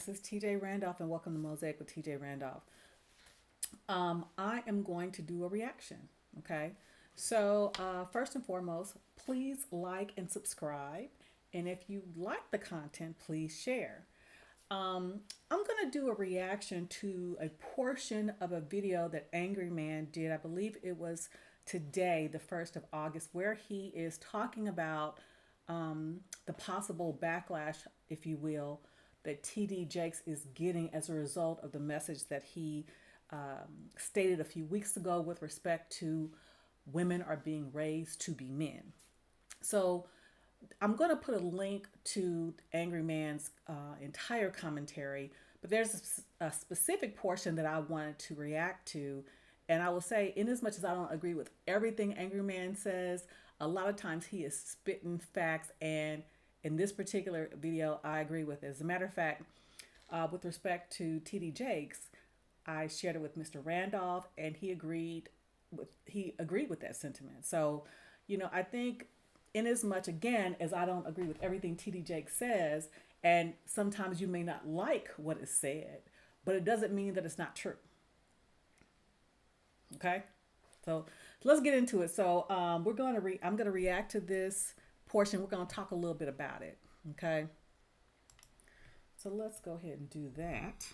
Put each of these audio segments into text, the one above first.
This is TJ Randolph, and welcome to Mosaic with TJ Randolph. I am going to do a reaction. Okay. First and foremost, please like and subscribe. And if you like the content, please share. I'm going to do a reaction to a portion of a video that Angry Man did. I believe it was today, the 1st of August, where he is talking about the possible backlash, if you will, that TD Jakes is getting as a result of the message that he stated a few weeks ago with respect to women are being raised to be men. So I'm going to put a link to Angry Man's entire commentary, but there's a specific portion that I wanted to react to. And I will say, in as much as I don't agree with everything Angry Man says, a lot of times he is spitting facts. And in this particular video, I agree with it. As a matter of fact, with respect to TD Jakes, I shared it with Mr. Randolph, and he agreed with that sentiment. So, I think in as much, again, as I don't agree with everything TD Jakes says, and sometimes you may not like what is said, but it doesn't mean that it's not true. Okay, so let's get into it. So I'm going to react to this portion. We're going to talk a little bit about it. Okay, so let's go ahead and do that.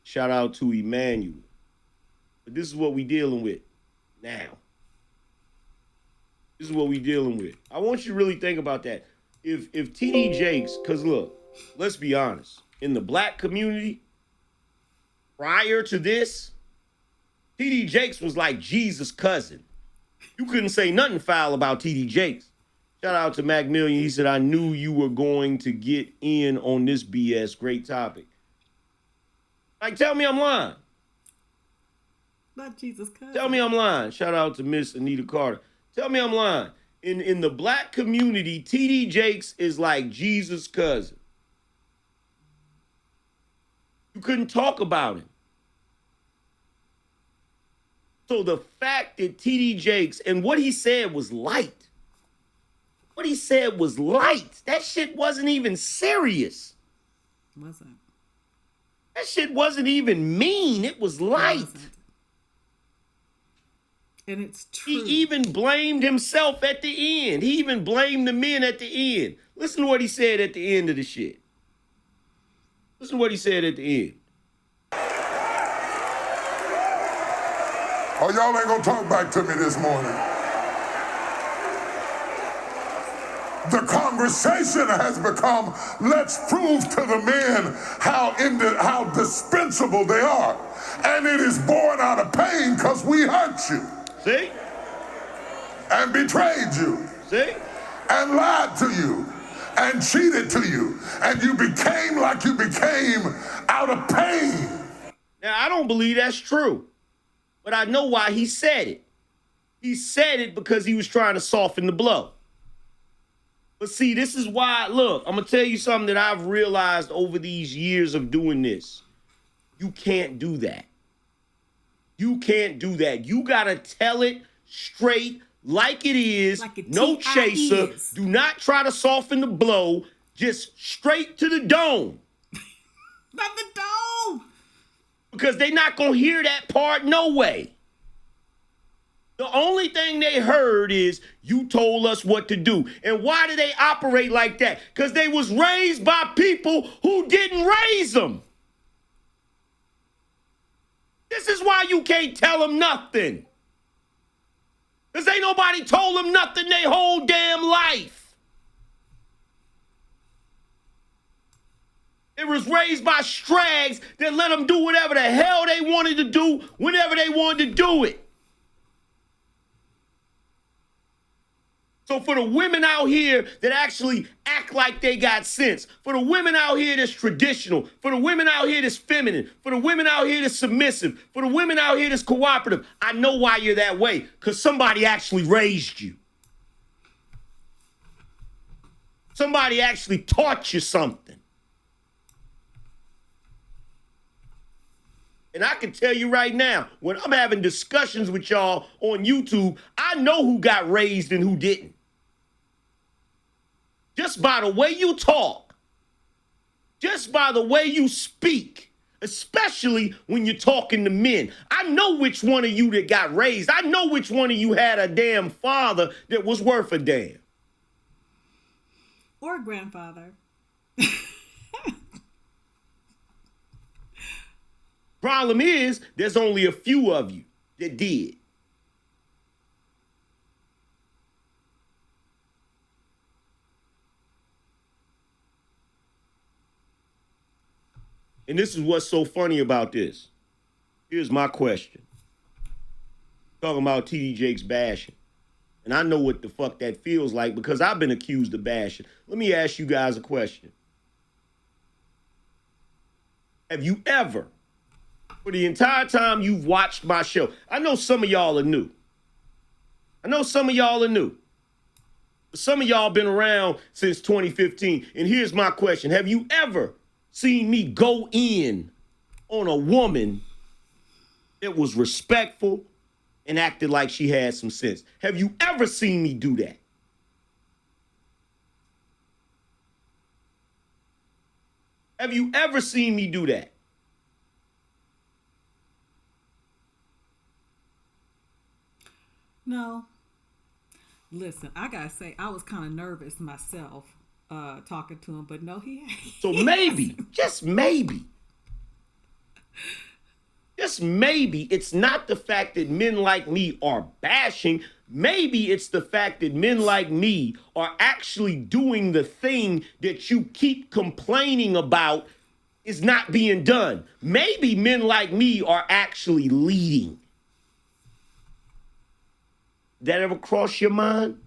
Shout out to Emmanuel. But this is what we dealing with now. This is what we dealing with. I want you to really think about that. If TD Jakes, because look, let's be honest, in the black community, prior to this, TD Jakes was like Jesus' cousin. You couldn't say nothing foul about TD Jakes. Shout out to Macmillian. He said, I knew you were going to get in on this BS. Great topic. Like, tell me I'm lying. Not Jesus' cousin. Tell me I'm lying. Shout out to Miss Anita Carter. Tell me I'm lying. In the black community, TD Jakes is like Jesus' cousin. You couldn't talk about him. So the fact that TD Jakes, and what he said was light. What he said was light. That shit wasn't even serious. Wasn't. That shit wasn't even mean. It was light. And it's true. He even blamed himself at the end. He even blamed the men at the end. Listen to what he said at the end of the shit. Listen to what he said at the end. Oh, y'all ain't gonna talk back to me this morning. The conversation has become, let's prove to the men how dispensable they are. And it is born out of pain because we hurt you. See? And betrayed you. See? And lied to you. And cheated to you. And you became like you became out of pain. Now, I don't believe that's true. But I know why he said it. He said it because he was trying to soften the blow. But see, this is why, look, I'm going to tell you something that I've realized over these years of doing this. You can't do that. You can't do that. You got to tell it straight like it is. Like no chaser. Do not try to soften the blow. Just straight to the dome. Not the dome. Because they're not going to hear that part no way. The only thing they heard is you told us what to do. And why do they operate like that? Because they was raised by people who didn't raise them. This is why you can't tell them nothing. Because ain't nobody told them nothing their whole damn life. It was raised by strags that let them do whatever the hell they wanted to do whenever they wanted to do it. So for the women out here that actually act like they got sense, for the women out here that's traditional, for the women out here that's feminine, for the women out here that's submissive, for the women out here that's cooperative, I know why you're that way, because somebody actually raised you. Somebody actually taught you something. And I can tell you right now, when I'm having discussions with y'all on YouTube, I know who got raised and who didn't. just by the way you talk, just by the way you speak, especially when you're talking to men. I know which one of you that got raised. I know which one of you had a damn father that was worth a damn. Or a grandfather. Problem is, there's only a few of you that did. And this is what's so funny about this. Here's my question. Talking about TD Jakes bashing. And I know what the fuck that feels like because I've been accused of bashing. Let me ask you guys a question. Have you ever, for the entire time you've watched my show, I know some of y'all are new. Some of y'all been around since 2015. And here's my question. Have you ever seen me go in on a woman that was respectful and acted like she had some sense? Have you ever seen me do that? Have you ever seen me do that? No. Listen, I gotta say, I was kind of nervous myself talking to him, but no, he So maybe, just maybe, it's not the fact that men like me are bashing. Maybe it's the fact that men like me are actually doing the thing that you keep complaining about is not being done. Maybe men like me are actually leading. Did that ever cross your mind?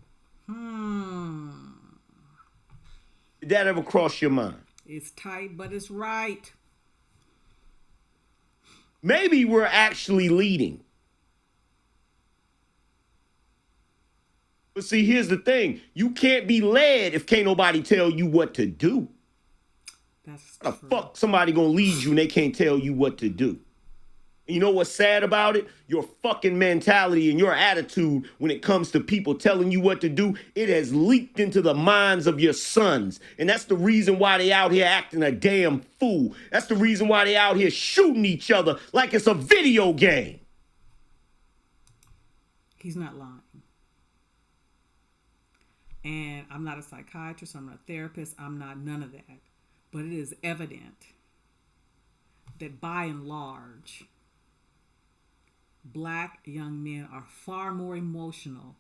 Did that ever cross your mind? It's tight, but it's right. Maybe we're actually leading. But see, here's the thing. You can't be led if can't nobody tell you what to do. That's How true. the fuck somebody gonna lead you and they can't tell you what to do? And you know what's sad about it? Your fucking mentality and your attitude when it comes to people telling you what to do, it has leaked into the minds of your sons. And that's the reason why they out here acting a damn fool. That's the reason why they out here shooting each other like it's a video game. He's not lying. And I'm not a psychiatrist, I'm not a therapist, I'm not none of that. But it is evident that by and large, Black young men are far more emotional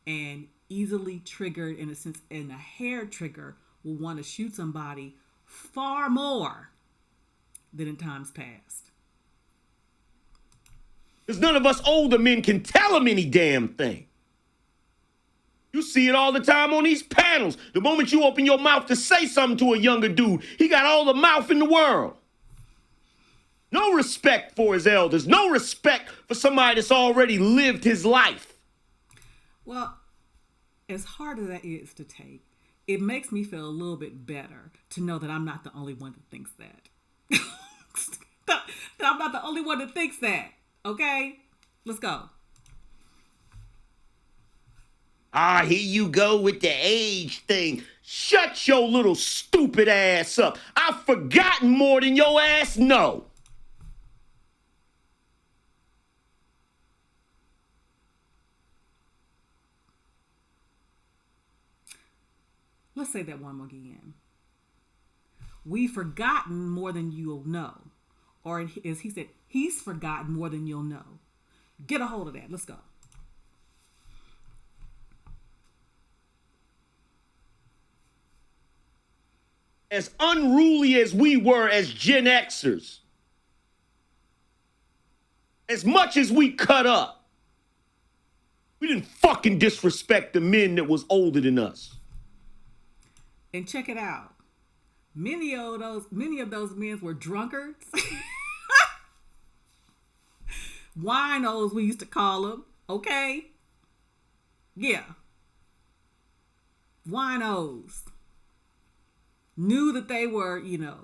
and easily triggered, in a sense, and a hair trigger will want to shoot somebody far more than in times past. Because none of us older men can tell them any damn thing. You see it all the time on these panels. The moment you open your mouth to say something to a younger dude, he got all the mouth in the world. No respect for his elders. No respect for somebody that's already lived his life. Well, as hard as that is to take, it makes me feel a little bit better to know that I'm not the only one that thinks that. That I'm not the only one that thinks that. Okay? Let's go. Ah, here you go with the age thing. Shut your little stupid ass up. I've forgotten more than your ass know. Let's say that one more again. We've forgotten more than you'll know. Or as he said, he's forgotten more than you'll know. Get a hold of that. Let's go. As unruly as we were as Gen Xers, as much as we cut up, we didn't fucking disrespect the men that was older than us. And check it out. Many of those men were drunkards. Winos, we used to call them. Okay? Yeah. Winos. Knew that they were, a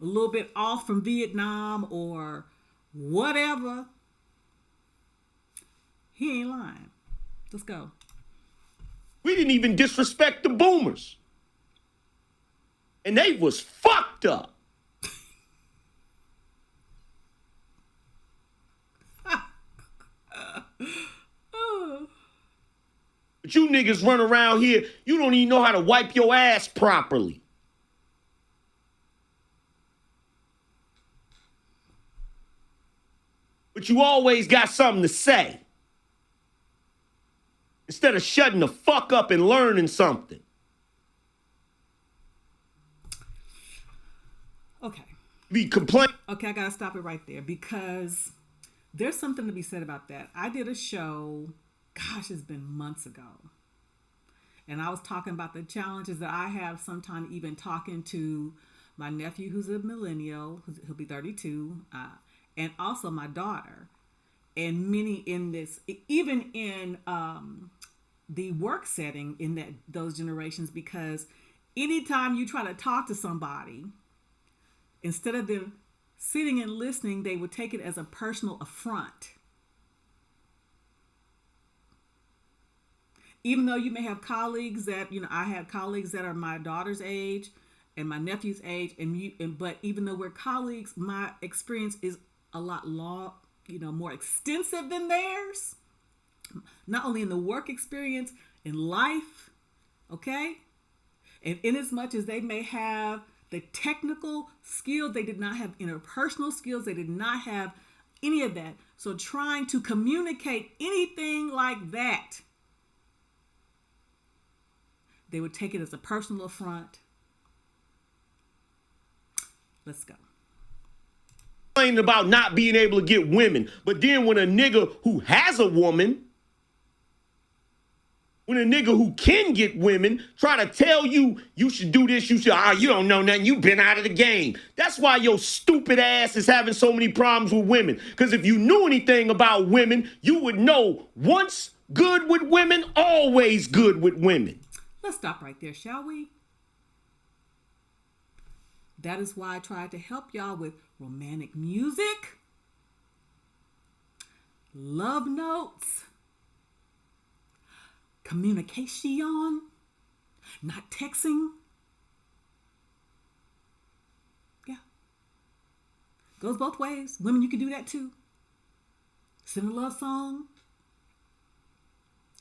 little bit off from Vietnam or whatever. He ain't lying. Let's go. We didn't even disrespect the boomers. and they was fucked up. But you niggas run around here, you don't even know how to wipe your ass properly. But you always got something to say. Instead of shutting the fuck up and learning something. Okay. Be complaining. Okay, I gotta stop it right there because there's something to be said about that. I did a show, gosh, it's been months ago. And I was talking about the challenges that I have sometimes even talking to my nephew who's a millennial, he'll be 32, and also my daughter. And many in this, even in the work setting in those generations, because anytime you try to talk to somebody, instead of them sitting and listening, they would take it as a personal affront. Even though you may have colleagues that, I have colleagues that are my daughter's age and my nephew's age, but even though we're colleagues, my experience is a lot more extensive than theirs. Not only in the work experience, in life, okay? And in as much as they may have the technical skills, they did not have interpersonal skills, they did not have any of that. So trying to communicate anything like that, they would take it as a personal affront. Let's go. Complaining about not being able to get women. But then when a nigga who has a woman, when a nigga who can get women try to tell you should do this, you don't know nothing, you been out of the game. That's why your stupid ass is having so many problems with women. Because if you knew anything about women, you would know once good with women, always good with women. Let's stop right there, shall we? That is why I tried to help y'all with romantic music, love notes, communication, not texting. Yeah. Goes both ways. Women, you can do that too. Send a love song,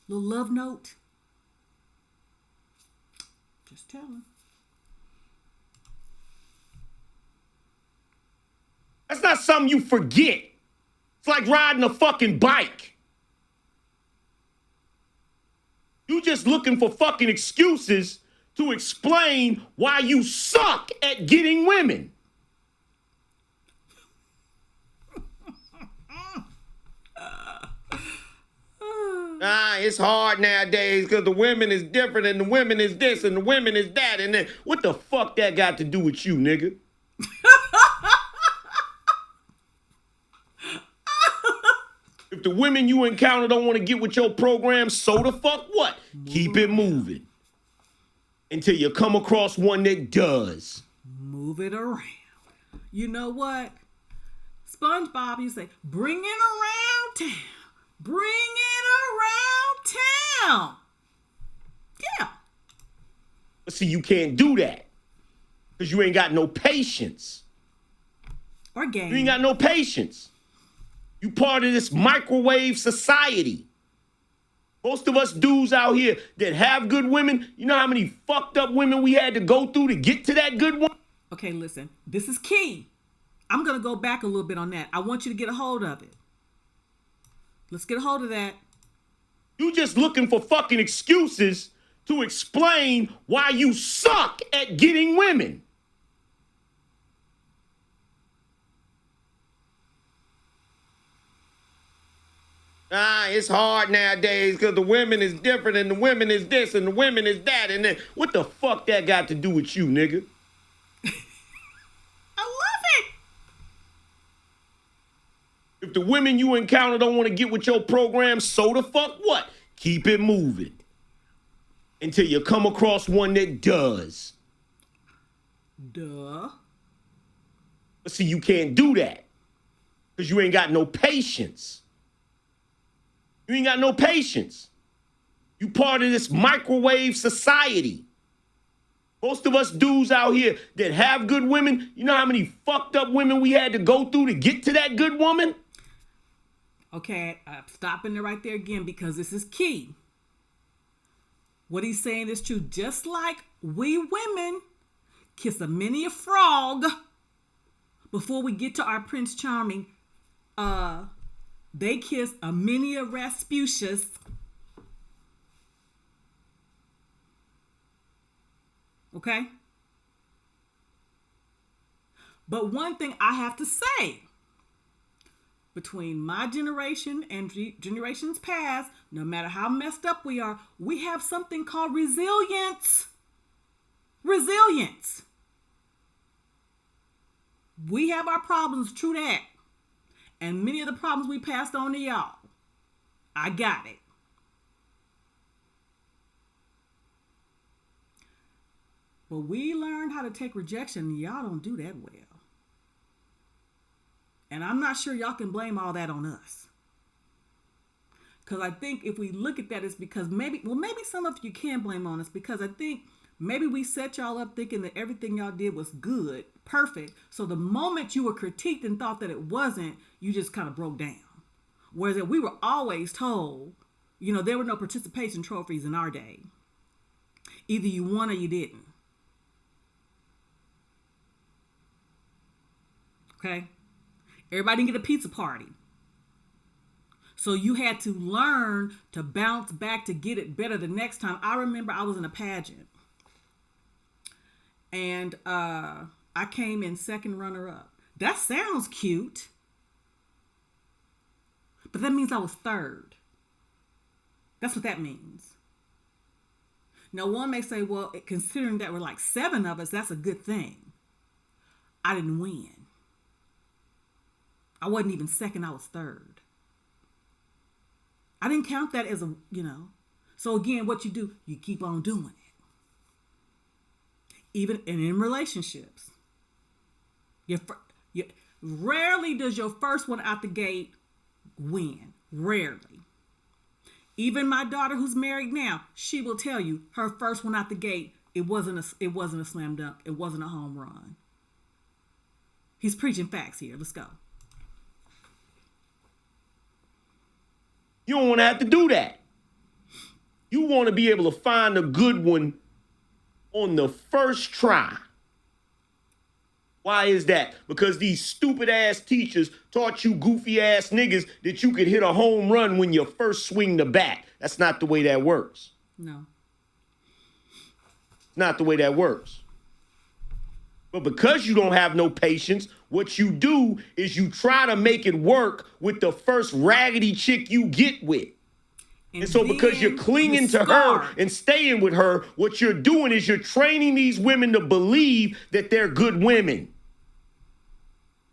little love note. Just tell them. That's not something you forget. It's like riding a fucking bike. You just looking for fucking excuses to explain why you suck at getting women. It's hard nowadays because the women is different and the women is this and the women is that. And then what the fuck that got to do with you, nigga? If the women you encounter don't want to get with your program, so the fuck what? Keep it moving until you come across one that does. Move it around. You know what? SpongeBob, you say, bring it around town. Bring it around town. Yeah. But see, you can't do that because you ain't got no patience. Or game. You ain't got no patience. You part of this microwave society. Most of us dudes out here that have good women, you know how many fucked up women we had to go through to get to that good one? Okay, listen. This is key. I'm going to go back a little bit on that. I want you to get a hold of it. Let's get a hold of that. You just looking for fucking excuses to explain why you suck at getting women. It's hard nowadays because the women is different and the women is this and the women is that. And then what the fuck that got to do with you, nigga? I love it. If the women you encounter don't want to get with your program, so the fuck what? Keep it moving until you come across one that does. Duh. But see, you can't do that because you ain't got no patience. You ain't got no patience. You part of this microwave society. Most of us dudes out here that have good women, you know how many fucked up women we had to go through to get to that good woman? Okay, I'm stopping it right there again because this is key. What he's saying is true. Just like we women kiss a many a frog before we get to our Prince Charming, they kiss a many a Rasputius. Okay? But one thing I have to say, between my generation and generations past, no matter how messed up we are, we have something called resilience. Resilience. We have our problems, true that. And many of the problems we passed on to y'all. I got it. But we learned how to take rejection. Y'all don't do that well. And I'm not sure y'all can blame all that on us. Because I think if we look at that, it's because maybe some of you can blame on us, because I think maybe we set y'all up thinking that everything y'all did was good, perfect. So the moment you were critiqued and thought that it wasn't, you just kind of broke down. Whereas that we were always told, there were no participation trophies in our day. Either you won or you didn't. Okay? Everybody didn't get a pizza party. So you had to learn to bounce back to get it better the next time. I remember I was in a pageant. And I came in second runner-up. That sounds cute. But that means I was third. That's what that means. Now, one may say, well, considering that we're like 7 of us, that's a good thing. I didn't win. I wasn't even second, I was third. I didn't count that as So again, what you do, you keep on doing it. Even in relationships. Rarely does your first one out the gate win. Rarely. Even my daughter who's married now, she will tell you her first one out the gate, it wasn't a slam dunk. It wasn't a home run. He's preaching facts here. Let's go. You don't want to have to do that. You want to be able to find a good one on the first try. Why is that? Because these stupid ass teachers taught you goofy ass niggas that you could hit a home run when you first swing the bat. That's not the way that works. No. Not the way that works. But because you don't have no patience, what you do is you try to make it work with the first raggedy chick you get with. And so because you're clinging to her and staying with her, what you're doing is you're training these women to believe that they're good women.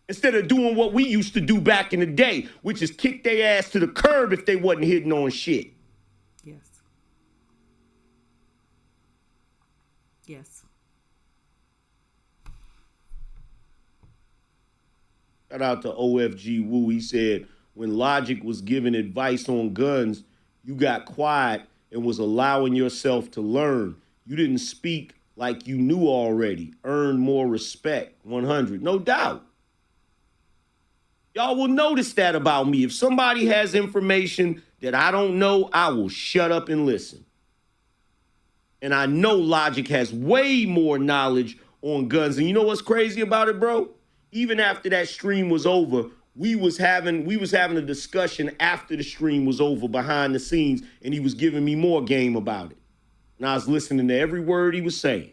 Instead of doing what we used to do back in the day, which is kick their ass to the curb if they wasn't hitting on shit. Yes. Yes. Shout out to OFG Woo. He said, when Logic was giving advice on guns, you got quiet and was allowing yourself to learn. You didn't speak like you knew already. Earn more respect. 100. No doubt. Y'all will notice that about me. If somebody has information that I don't know, I will shut up and listen. And I know Logic has way more knowledge on guns. And you know what's crazy about it, bro? Even after that stream was over, we was having a discussion after the stream was over behind the scenes, and he was giving me more game about it. And I was listening to every word he was saying.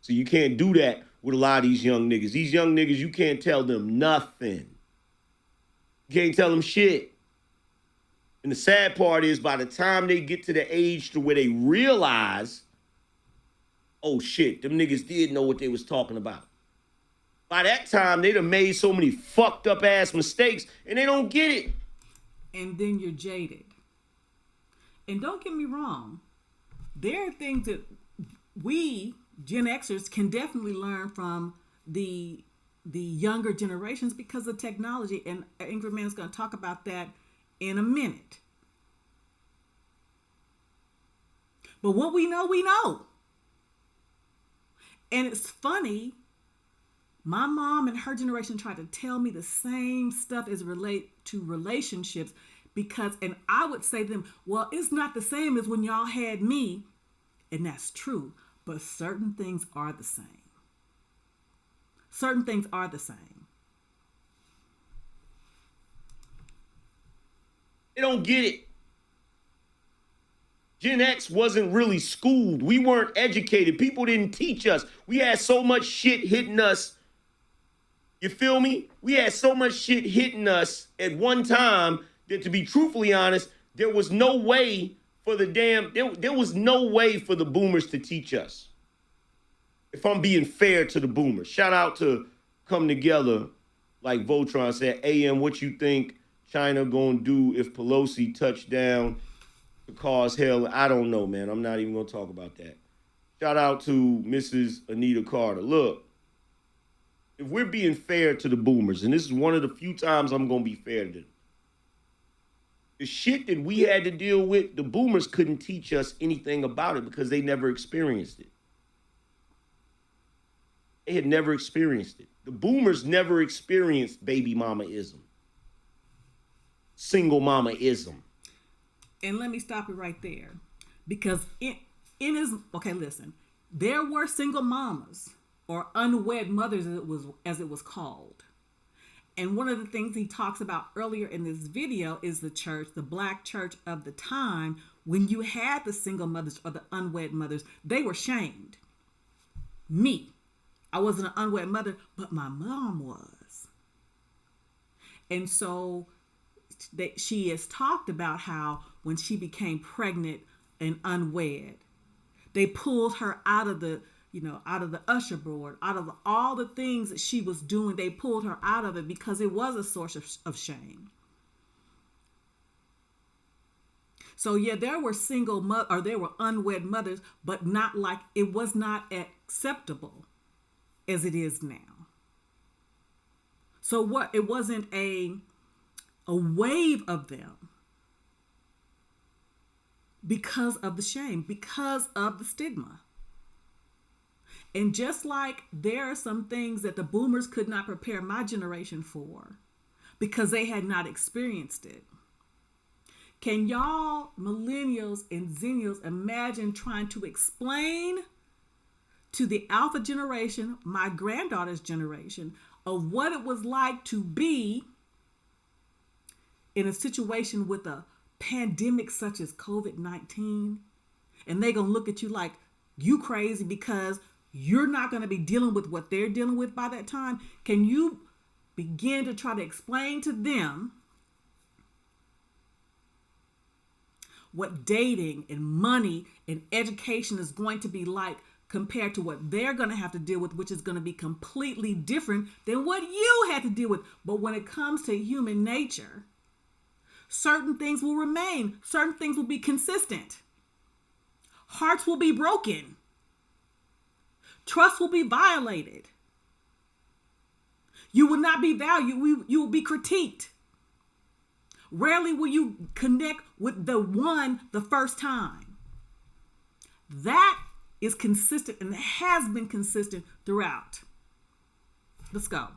So you can't do that with a lot of these young niggas. These young niggas, you can't tell them nothing. You can't tell them shit. And the sad part is by the time they get to the age to where they realize, oh shit, them niggas did know what they was talking about. By that time, they done made so many fucked up ass mistakes and they don't get it. And then you're jaded. And don't get me wrong. There are things that we, Gen Xers, can definitely learn from the younger generations because of technology. And Ingrid Man's going to talk about that in a minute. But what we know, we know. And it's funny, my mom and her generation tried to tell me the same stuff as relate to relationships because, and I would say to them, well, it's not the same as when y'all had me. And that's true, but certain things are the same. Certain things are the same. They don't get it. Gen X wasn't really schooled. We weren't educated. People didn't teach us. We had so much shit hitting us. You feel me? We had so much shit hitting us at one time that, to be truthfully honest, there was no way for the there was no way for the boomers to teach us. If I'm being fair to the boomers. Shout out to Come Together, like Voltron said, AM, what you think China gonna do if Pelosi touched down to cause hell? I don't know, man. I'm not even gonna talk about that. Shout out to Mrs. Anita Carter. Look, if we're being fair to the boomers, and this is one of the few times I'm gonna be fair to them, the shit that we had to deal with, the boomers couldn't teach us anything about it because they never experienced it. They had never experienced it. The boomers never experienced baby mama-ism, single mama-ism. And let me stop it right there. Because it is, okay, listen, there were single mamas or unwed mothers as it was called. And one of the things he talks about earlier in this video is the church, the black church of the time, when you had the single mothers or the unwed mothers, they were shamed. Me, I wasn't an unwed mother, but my mom was. And so she has talked about how when she became pregnant and unwed, they pulled her out of the usher board, out of all the things that she was doing. They pulled her out of it because it was a source of shame. So yeah, there were there were unwed mothers, but not like, it was not acceptable as it is now. So it wasn't a wave of them because of the shame, because of the stigma. And just like there are some things that the boomers could not prepare my generation for because they had not experienced it. Can y'all millennials and zennials imagine trying to explain to the alpha generation, my granddaughter's generation, of what it was like to be in a situation with a pandemic such as COVID-19? And they're going to look at you like you crazy because you're not going to be dealing with what they're dealing with by that time. Can you begin to try to explain to them what dating and money and education is going to be like compared to what they're going to have to deal with, which is going to be completely different than what you had to deal with? But when it comes to human nature, certain things will remain. Certain things will be consistent. Hearts will be broken. Trust will be violated. You will not be valued. You will be critiqued. Rarely will you connect with the one the first time. That is consistent and has been consistent throughout. Let's go.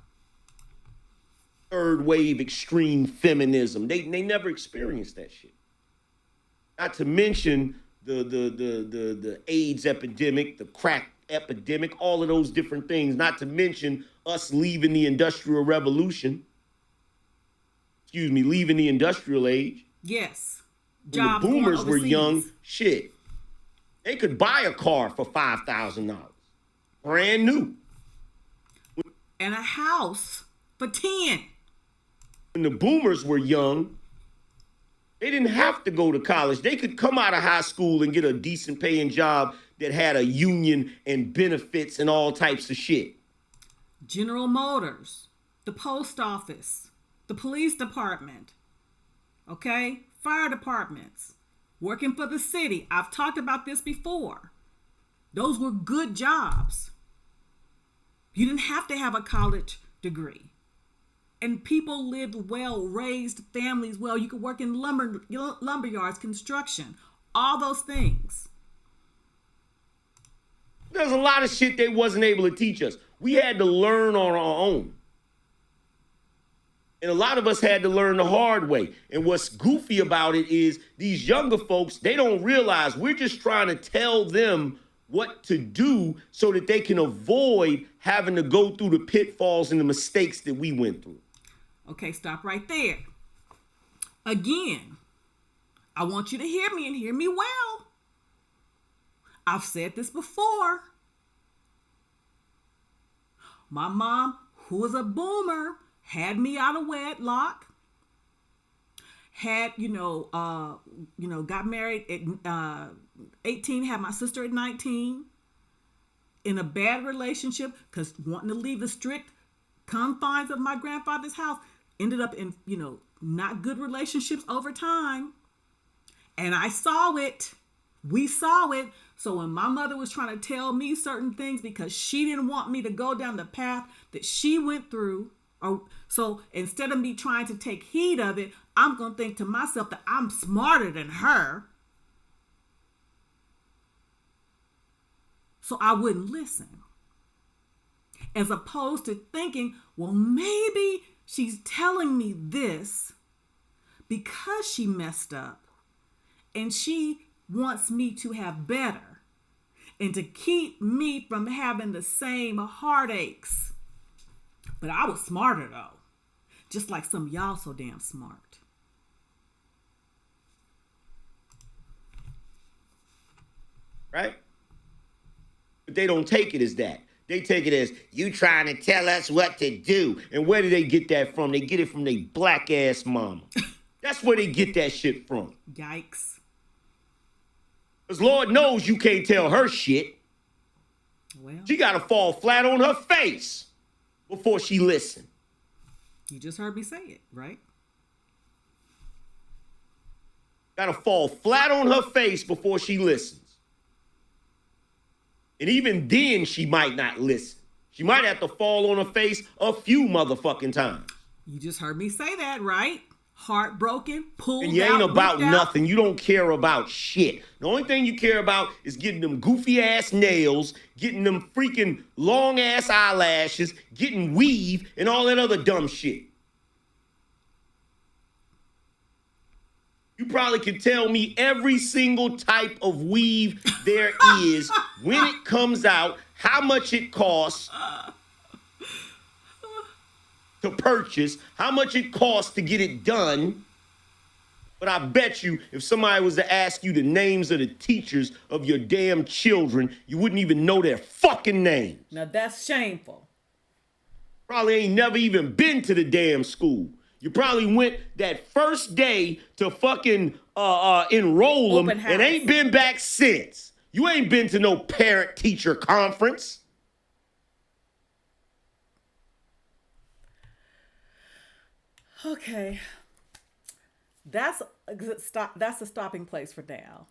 Third wave extreme feminism. They never experienced that shit. Not to mention the AIDS epidemic, the crack epidemic, all of those different things. Not to mention us leaving the Industrial Revolution. Leaving the industrial age. Yes. When the boomers were young, shit, they could buy a car for $5,000, brand new, and a house for 10. When the boomers were young, they didn't have to go to college. They could come out of high school and get a decent paying job that had a union and benefits and all types of shit. General Motors, the post office, the police department, okay? Fire departments, working for the city. I've talked about this before. Those were good jobs. You didn't have to have a college degree. And people lived well, raised families well. You could work in lumber yards, construction, all those things. There's a lot of shit they wasn't able to teach us. We had to learn on our own. And a lot of us had to learn the hard way. And what's goofy about it is these younger folks, they don't realize we're just trying to tell them what to do so that they can avoid having to go through the pitfalls and the mistakes that we went through. Okay, stop right there. Again, I want you to hear me and hear me well. I've said this before. My mom, who was a boomer, had me out of wedlock. Had, got married at 18, had my sister at 19. In a bad relationship, because wanting to leave the strict confines of my grandfather's house. Ended up in, not good relationships over time. And I saw it. We saw it. So when my mother was trying to tell me certain things because she didn't want me to go down the path that she went through, so instead of me trying to take heed of it, I'm going to think to myself that I'm smarter than her. So I wouldn't listen. As opposed to thinking, well, maybe she's telling me this because she messed up and she wants me to have better and to keep me from having the same heartaches. But I was smarter though, just like some of y'all so damn smart. Right? But they don't take it as that. They take it as, you trying to tell us what to do. And where do they get that from? They get it from their black ass mama. That's where they get that shit from. Yikes. Because Lord knows you can't tell her shit. Well, she got to fall flat on her face before she listen. You just heard me say it, right? Got to fall flat on her face before she listens. And even then, she might not listen. She might have to fall on her face a few motherfucking times. You just heard me say that, right? Heartbroken, pulled out. And you ain't about nothing. You don't care about shit. The only thing you care about is getting them goofy ass nails, getting them freaking long ass eyelashes, getting weave, and all that other dumb shit. You probably can tell me every single type of weave there is, when it comes out, how much it costs to purchase, how much it costs to get it done. But I bet you if somebody was to ask you the names of the teachers of your damn children, you wouldn't even know their fucking names. Now that's shameful. Probably ain't never even been to the damn school. You probably went that first day to fucking enroll them and ain't been back since. You ain't been to no parent-teacher conference. Okay. That's a stopping place for now.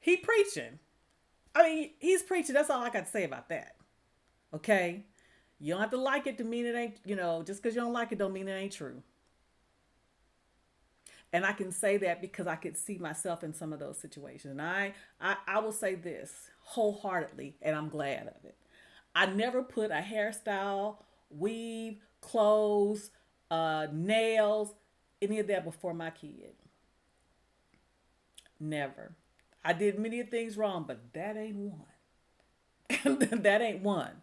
He preaching. I mean, he's preaching. That's all I got to say about that. Okay? You don't have to like it to mean it ain't, just because you don't like it don't mean it ain't true. And I can say that because I could see myself in some of those situations. And I will say this wholeheartedly, and I'm glad of it. I never put a hairstyle, weave, clothes, nails, any of that before my kid. Never. I did many things wrong, but that ain't one. That ain't one.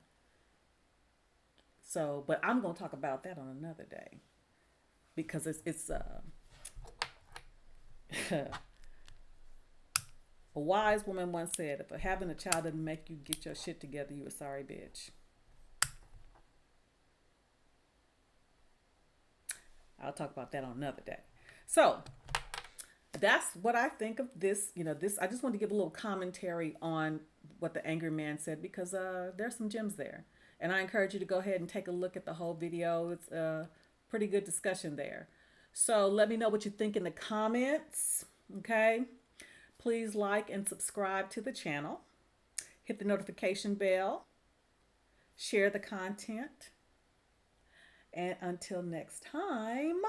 So, but I'm going to talk about that on another day because it's a wise woman once said, if having a child doesn't make you get your shit together, you a sorry bitch. I'll talk about that on another day. So that's what I think of this. I just want to give a little commentary on what the angry man said because there's some gems there. And I encourage you to go ahead and take a look at the whole video. It's a pretty good discussion there. So let me know what you think in the comments. Okay. Please like and subscribe to the channel. Hit the notification bell. Share the content. And until next time,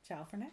ciao for now.